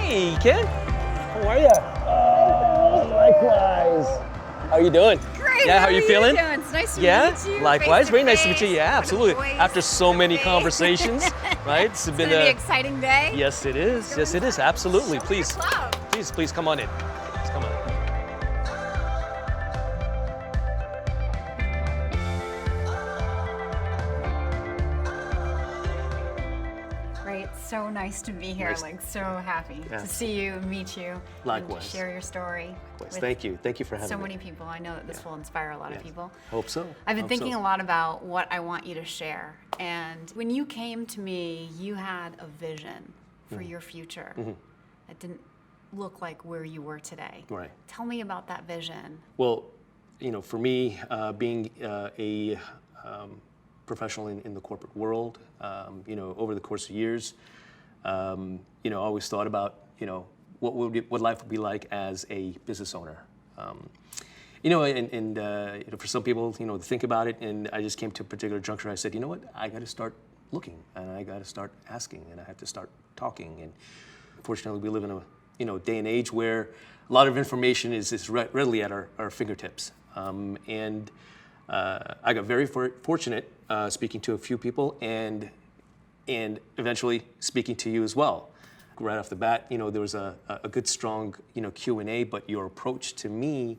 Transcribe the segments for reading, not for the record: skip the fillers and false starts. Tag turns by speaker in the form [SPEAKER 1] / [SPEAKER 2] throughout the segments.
[SPEAKER 1] Hey, Ken. How are you? Likewise. How are you doing?
[SPEAKER 2] Great.
[SPEAKER 1] Yeah, how are you feeling?
[SPEAKER 2] Doing? It's nice to meet you.
[SPEAKER 1] Likewise. Very nice to meet
[SPEAKER 2] face-to-face.
[SPEAKER 1] you. Yeah, absolutely.
[SPEAKER 2] What a voice,
[SPEAKER 1] After so
[SPEAKER 2] what a
[SPEAKER 1] many
[SPEAKER 2] face.
[SPEAKER 1] conversations, right?
[SPEAKER 2] It's been an exciting day.
[SPEAKER 1] Yes, it is. Yes, it is. Absolutely. Please, please come on in. Please come on in.
[SPEAKER 2] Great. So nice to be here.
[SPEAKER 1] Nice.
[SPEAKER 2] I'm so happy to see you, meet you,
[SPEAKER 1] Likewise.
[SPEAKER 2] and to share your story.
[SPEAKER 1] Likewise. Thank you. Thank you for having
[SPEAKER 2] so
[SPEAKER 1] me.
[SPEAKER 2] many people. I know that this will inspire a lot of people.
[SPEAKER 1] Hope so.
[SPEAKER 2] I've been thinking a lot about what I want you to share. And when you came to me, you had a vision for your future. It didn't look like where you were today.
[SPEAKER 1] Right.
[SPEAKER 2] Tell me about that vision.
[SPEAKER 1] Well, for me, being a professional in the corporate world, over the course of years, I always thought about, what life would be like as a business owner. For some people, to think about it, and I just came to a particular juncture. I said, you know what, I got to start looking, and I got to start asking, and I have to start talking. And fortunately, we live in a day and age where a lot of information is readily at our fingertips. I got very fortunate speaking to a few people and eventually speaking to you as well. Right off the bat, there was a good, strong, Q&A, but your approach to me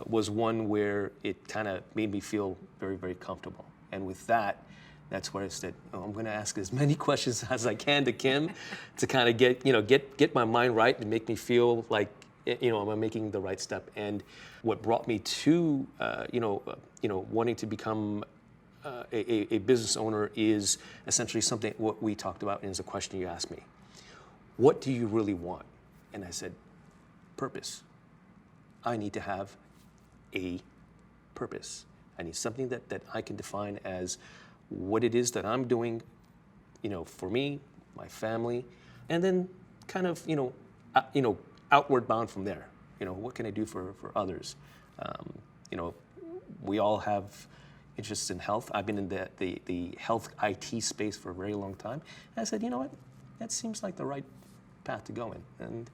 [SPEAKER 1] was one where it kind of made me feel very, very comfortable. And with that, that's where I said, I'm going to ask as many questions as I can to Kim to kind of get my mind right and make me feel like, I'm making the right step. And what brought me to, wanting to become a business owner is essentially something what we talked about, and is a question you asked me. What do you really want? And I said, purpose. I need to have a purpose. I need something that I can define as what it is that I'm doing, for me, my family, and then kind of, outward bound from there. What can I do for others? We all have interests in health. I've been in the health IT space for a very long time. And I said, you know what, that seems like the right path to go in. And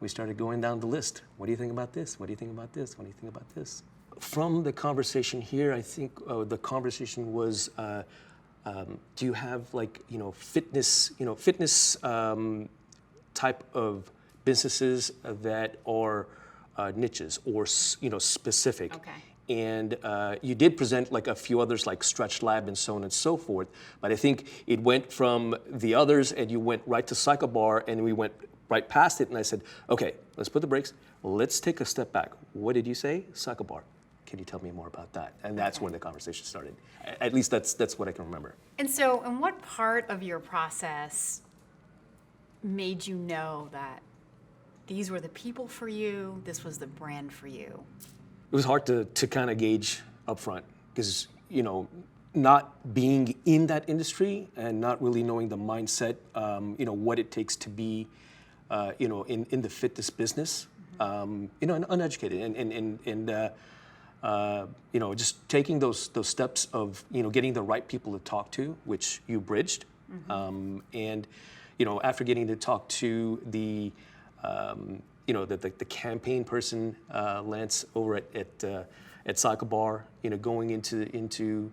[SPEAKER 1] we started going down the list. What do you think about this? What do you think about this? What do you think about this? From the conversation here, I think the conversation was, do you have fitness type of businesses that are niches or specific?
[SPEAKER 2] Okay.
[SPEAKER 1] And you did present like a few others, like Stretch Lab and so on and so forth. But I think it went from the others, and you went right to Cyclebar, and we went right past it. And I said, okay, let's put the brakes. Let's take a step back. What did you say? Cyclebar. Can you tell me more about that? And that's when the conversation started. At least that's what I can remember.
[SPEAKER 2] And so, in what part of your process made you know that these were the people for you, this was the brand for you?
[SPEAKER 1] It was hard to kind of gauge up front because, not being in that industry and not really knowing the mindset, what it takes to be, in the fitness business, and uneducated and just taking those steps of, getting the right people to talk to, which you bridged. And, after getting to talk to the campaign person, Lance, over at Cyclebar, going into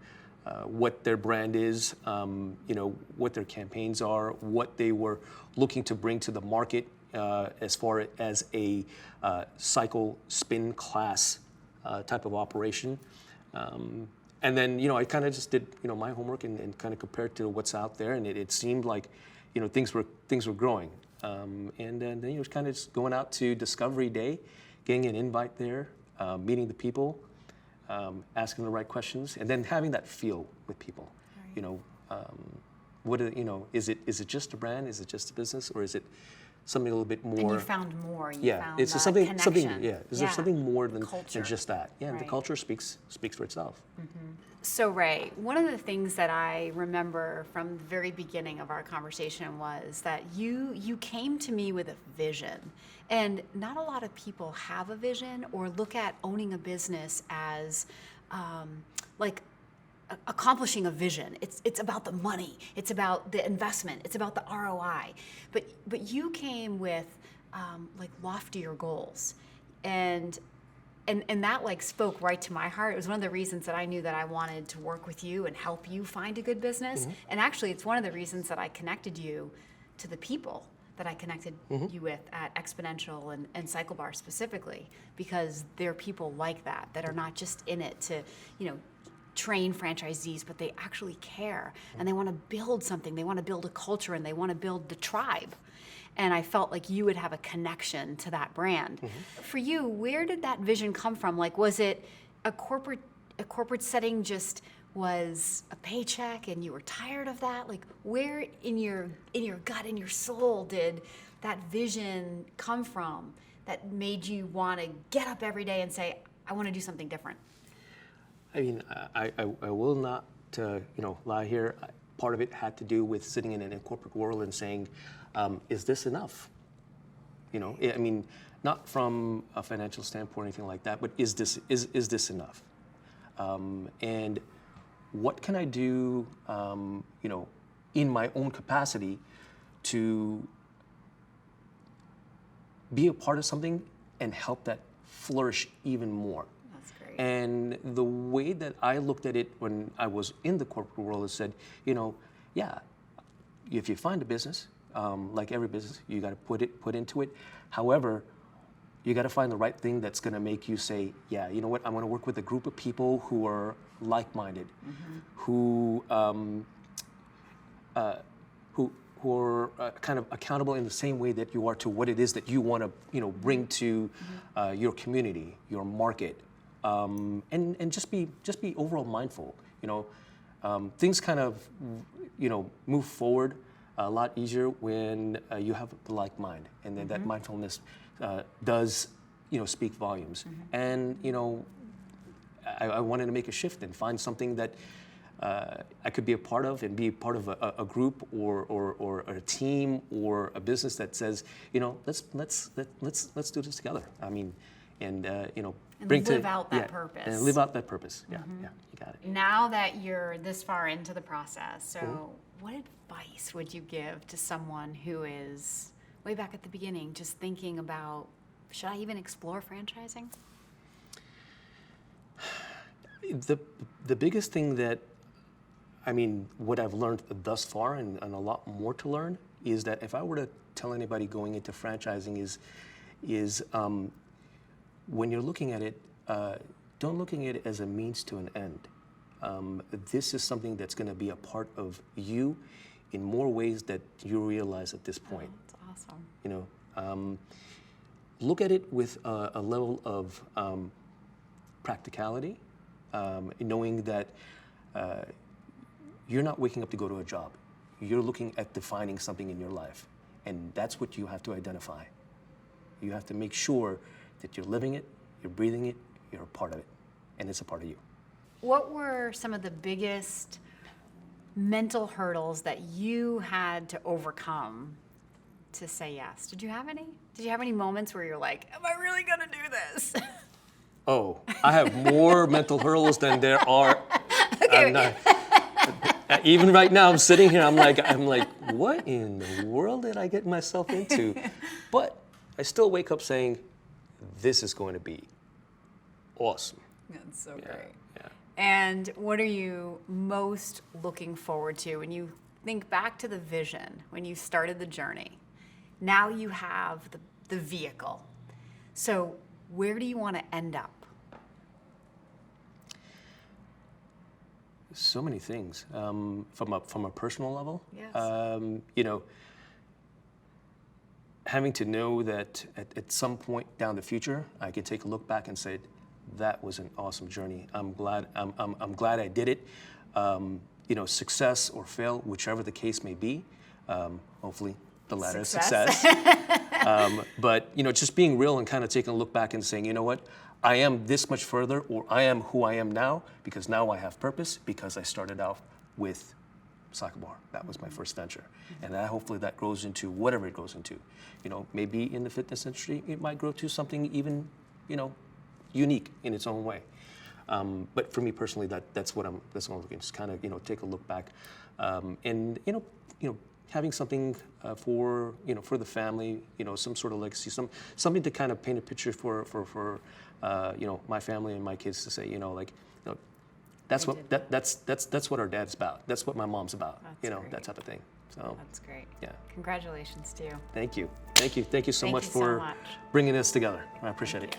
[SPEAKER 1] what their brand is, what their campaigns are, what they were looking to bring to the market as far as a cycle spin class type of operation. And then, I kind of just did, my homework and kind of compared to what's out there, and it seemed like, things were growing. And then it was kind of just going out to Discovery Day, getting an invite there, meeting the people, asking the right questions, and then having that feel with people. Right. Is it just a brand? Is it just a business, or is it something a little bit more?
[SPEAKER 2] And you found more. You found
[SPEAKER 1] it's
[SPEAKER 2] that
[SPEAKER 1] something.
[SPEAKER 2] connection.
[SPEAKER 1] Yeah. Is there something more than
[SPEAKER 2] Culture.
[SPEAKER 1] just that? Yeah,
[SPEAKER 2] Right.
[SPEAKER 1] The culture speaks for itself.
[SPEAKER 2] So Ray, one of the things that I remember from the very beginning of our conversation was that you came to me with a vision. And not a lot of people have a vision or look at owning a business as like accomplishing a vision. It's about the money. It's about the investment. It's about the ROI. But you came with like loftier goals, and that like spoke right to my heart. It was one of the reasons that I knew that I wanted to work with you and help you find a good business. And actually, it's one of the reasons that I connected you to the people that I connected you with at Exponential and Cyclebar specifically, because they're people like that are not just in it to, train franchisees, but they actually care and they want to build something. They want to build a culture and they want to build the tribe. And I felt like you would have a connection to that brand. For you, where did that vision come from? Like, was it a corporate setting just was a paycheck and you were tired of that? Like, where in your gut, in your soul, did that vision come from that made you want to get up every day and say, I want to do something different?
[SPEAKER 1] I mean, I will not, lie here. Part of it had to do with sitting in a corporate world and saying, is this enough? I mean, not from a financial standpoint or anything like that, but is this enough? And what can I do, in my own capacity to be a part of something and help that flourish even more?
[SPEAKER 2] That's great.
[SPEAKER 1] And the way that I looked at it when I was in the corporate world is said, yeah, if you find a business, like every business, you got to put into it. However, you got to find the right thing that's going to make you say, yeah, you know what? I want to work with a group of people who are like-minded, who are kind of accountable in the same way that you are to what it is that you want to, bring to your community, your market, and just be overall mindful. Things kind of, move forward a lot easier when you have the like mind, and then that mindfulness does, speak volumes. And I wanted to make a shift and find something that I could be a part of and be part of a group or a team or a business that says, let's do this together. I mean, and
[SPEAKER 2] live out that purpose.
[SPEAKER 1] And live out that purpose. Yeah, you got it.
[SPEAKER 2] Now that you're this far into the process, so what advice would you give to someone who is way back at the beginning, just thinking about, should I even explore franchising?
[SPEAKER 1] The biggest thing that, what I've learned thus far, and a lot more to learn, is that if I were to tell anybody going into franchising is when you're looking at it, don't looking at it as a means to an end. This is something that's going to be a part of you in more ways that you realize at this point.
[SPEAKER 2] Oh, that's awesome.
[SPEAKER 1] Look at it with a level of practicality, knowing that you're not waking up to go to a job. You're looking at defining something in your life, and that's what you have to identify. You have to make sure that you're living it, you're breathing it, you're a part of it, and it's a part of you.
[SPEAKER 2] What were some of the biggest mental hurdles that you had to overcome to say yes? Did you have any? Did you have any moments where you're like, am I really going to do this?
[SPEAKER 1] Oh, I have more mental hurdles than there are.
[SPEAKER 2] Okay.
[SPEAKER 1] Even right now, I'm sitting here, I'm like, what in the world did I get myself into? But I still wake up saying, this is going to be awesome.
[SPEAKER 2] That's so
[SPEAKER 1] Yeah,
[SPEAKER 2] great.
[SPEAKER 1] yeah.
[SPEAKER 2] And what are you most looking forward to when you think back to the vision, when you started the journey? Now you have the vehicle. So where do you want to end up?
[SPEAKER 1] So many things. From a personal level,
[SPEAKER 2] Yes.
[SPEAKER 1] Having to know that at some point down the future, I can take a look back and say, that was an awesome journey. I'm glad I did it. Success or fail, whichever the case may be. Hopefully, the latter is success. But just being real and kind of taking a look back and saying, you know what, I am this much further, or I am who I am now because now I have purpose, because I started out with Cyclebar. That was my first venture. And hopefully that grows into whatever it grows into. Maybe in the fitness industry, it might grow to something even, unique in its own way. But for me personally, that's what I'm looking, just kind of, take a look back, and having something for for the family, some sort of legacy, something to kind of paint a picture for my family and my kids to say, that's that's what our dad's about. That's what my mom's about.
[SPEAKER 2] That's great.
[SPEAKER 1] That type of thing. So
[SPEAKER 2] That's great.
[SPEAKER 1] yeah.
[SPEAKER 2] Congratulations to you.
[SPEAKER 1] Thank you so
[SPEAKER 2] Thank
[SPEAKER 1] much
[SPEAKER 2] you so
[SPEAKER 1] for
[SPEAKER 2] much.
[SPEAKER 1] bringing us together. I appreciate it.